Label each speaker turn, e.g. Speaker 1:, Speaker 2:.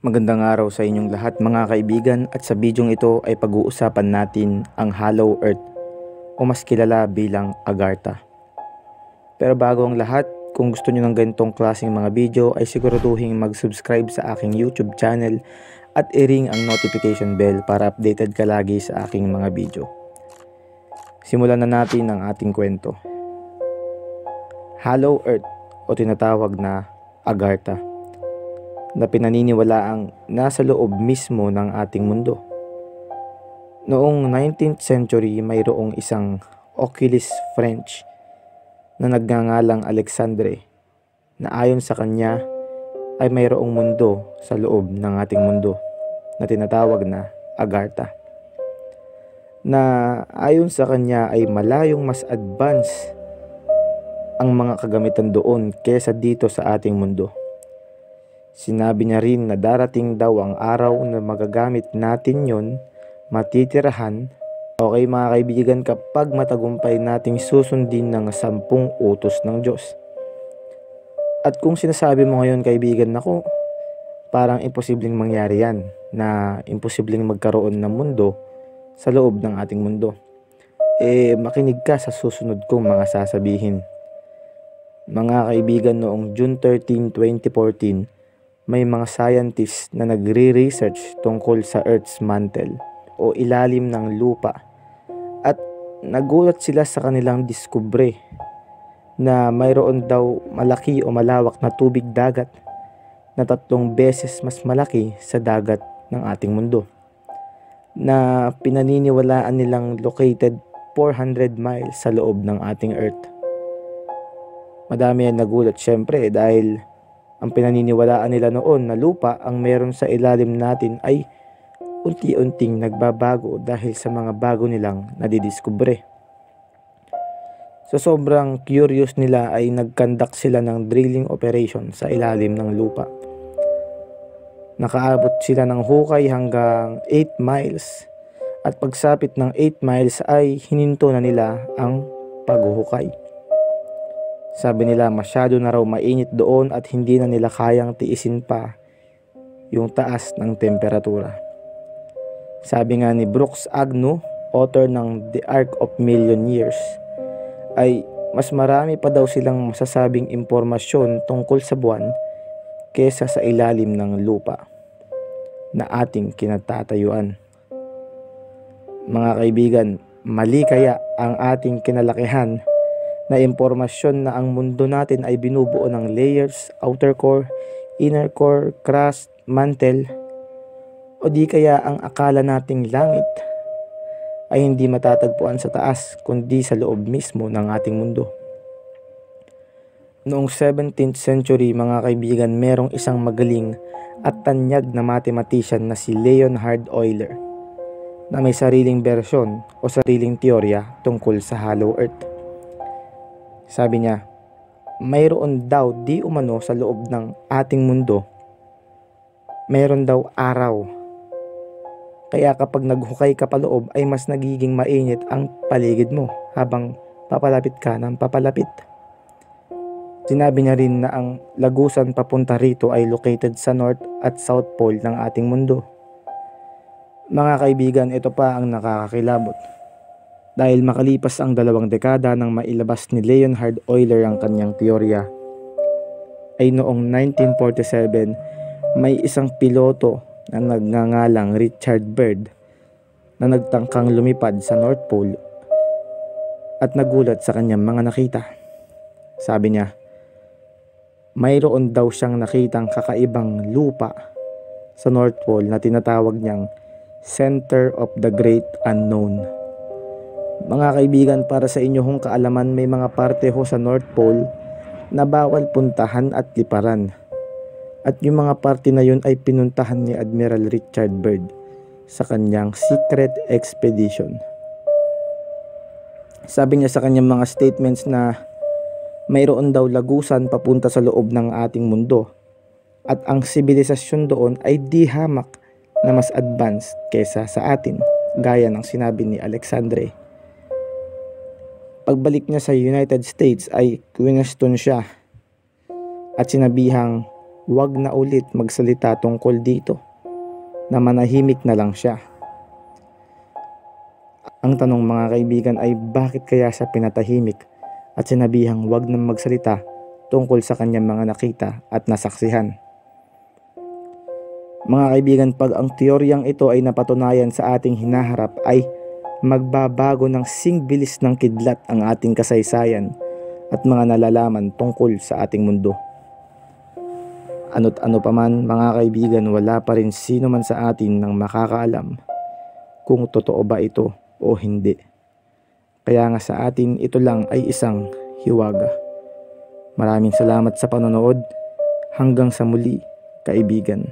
Speaker 1: Magandang araw sa inyong lahat mga kaibigan, at sa bidyong ito ay pag-uusapan natin ang Hollow Earth o mas kilala bilang Agartha. Pero bago ang lahat, kung gusto nyo ng ganitong klaseng mga video ay siguraduhin mag-subscribe sa aking YouTube channel at i-ring ang notification bell para updated ka lagi sa aking mga video. Simulan na natin ang ating kwento. Hollow Earth o tinatawag na Agartha, na pinaniniwalaang nasa loob mismo ng ating mundo. Noong 19th century, mayroong isang oculist French na nagngangalang Alexandre na ayon sa kanya ay mayroong mundo sa loob ng ating mundo na tinatawag na Agartha, na ayon sa kanya ay malayong mas advanced ang mga kagamitan doon kesa dito sa ating mundo. Sinabi niya rin na darating daw ang araw na magagamit natin yon, matitirahan. Okay mga kaibigan, kapag matagumpay nating susundin ng 10 utos ng Diyos. At kung sinasabi mo ngayon kaibigan, nako, parang imposibleng mangyari yan, na imposibleng magkaroon ng mundo sa loob ng ating mundo. Makinig ka sa susunod kong mga sasabihin. Mga kaibigan, noong June 13, 2014, may mga scientists na nagre-research tungkol sa Earth's mantle o ilalim ng lupa, at nagulat sila sa kanilang diskubre na mayroon daw malaki o malawak na tubig dagat na 3 beses mas malaki sa dagat ng ating mundo, na pinaniniwalaan nilang located 400 miles sa loob ng ating Earth. Madami yan nagulat syempre, dahil ang pinaniniwalaan nila noon na lupa ang meron sa ilalim natin ay unti-unting nagbabago dahil sa mga bago nilang nadidiskubre. So sobrang curious nila ay nag-conduct sila ng drilling operation sa ilalim ng lupa. Nakaabot sila ng hukay hanggang 8 miles, at pagsapit ng 8 miles ay hininto na nila ang paghuhukay. Sabi nila masyado na raw mainit doon at hindi na nila kayang tiisin pa yung taas ng temperatura. Sabi nga ni Brooks Agnew, author ng The Arc of Million Years, ay mas marami pa daw silang masasabing impormasyon tungkol sa buwan kesa sa ilalim ng lupa na ating kinatatayuan. Mga kaibigan, mali kaya ang ating kinalakihan na impormasyon na ang mundo natin ay binubuo ng layers, outer core, inner core, crust, mantle? O di kaya ang akala nating langit ay hindi matatagpuan sa taas kundi sa loob mismo ng ating mundo? Noong 17th century mga kaibigan, merong isang magaling at tanyag na mathematician na si Leonhard Euler, na may sariling bersyon o sariling teorya tungkol sa Hollow Earth. Sabi niya, mayroon daw di umano sa loob ng ating mundo, mayroon daw araw. Kaya kapag naghukay ka pa loob ay mas nagiging mainit ang paligid mo habang papalapit ka ng papalapit. Sinabi niya rin na ang lagusan papunta rito ay located sa North at South Pole ng ating mundo. Mga kaibigan, ito pa ang nakakakilabot. Dahil makalipas ang 2 dekada nang mailabas ni Leonhard Euler ang kanyang teorya, ay noong 1947 may isang piloto na nagngangalang Richard Byrd na nagtangkang lumipad sa North Pole at nagulat sa kanyang mga nakita. Sabi niya, mayroon daw siyang nakitang kakaibang lupa sa North Pole na tinatawag niyang Center of the Great Unknown. Mga kaibigan, para sa inyong kaalaman, may mga parte ho sa North Pole na bawal puntahan at liparan. At yung mga parte na yun ay pinuntahan ni Admiral Richard Byrd sa kanyang secret expedition. Sabi niya sa kanyang mga statements na mayroon daw lagusan papunta sa loob ng ating mundo, at ang sibilisasyon doon ay di hamak na mas advanced kesa sa atin, gaya ng sinabi ni Alexandre. Pagbalik niya sa United States ay question siya at sinabihang wag na ulit magsalita tungkol dito, na manahimik na lang siya. Ang tanong mga kaibigan ay bakit kaya siya pinatahimik at sinabihang wag na magsalita tungkol sa kanyang mga nakita at nasaksihan. Mga kaibigan, pag ang teoryang ito ay napatunayan sa ating hinaharap ay magbabago ng singbilis ng kidlat ang ating kasaysayan at mga nalalaman tungkol sa ating mundo. Ano't ano pa man mga kaibigan, wala pa rin sino man sa atin nang makakaalam kung totoo ba ito o hindi. Kaya nga sa atin ito lang ay isang hiwaga. Maraming salamat sa panonood. Hanggang sa muli, kaibigan.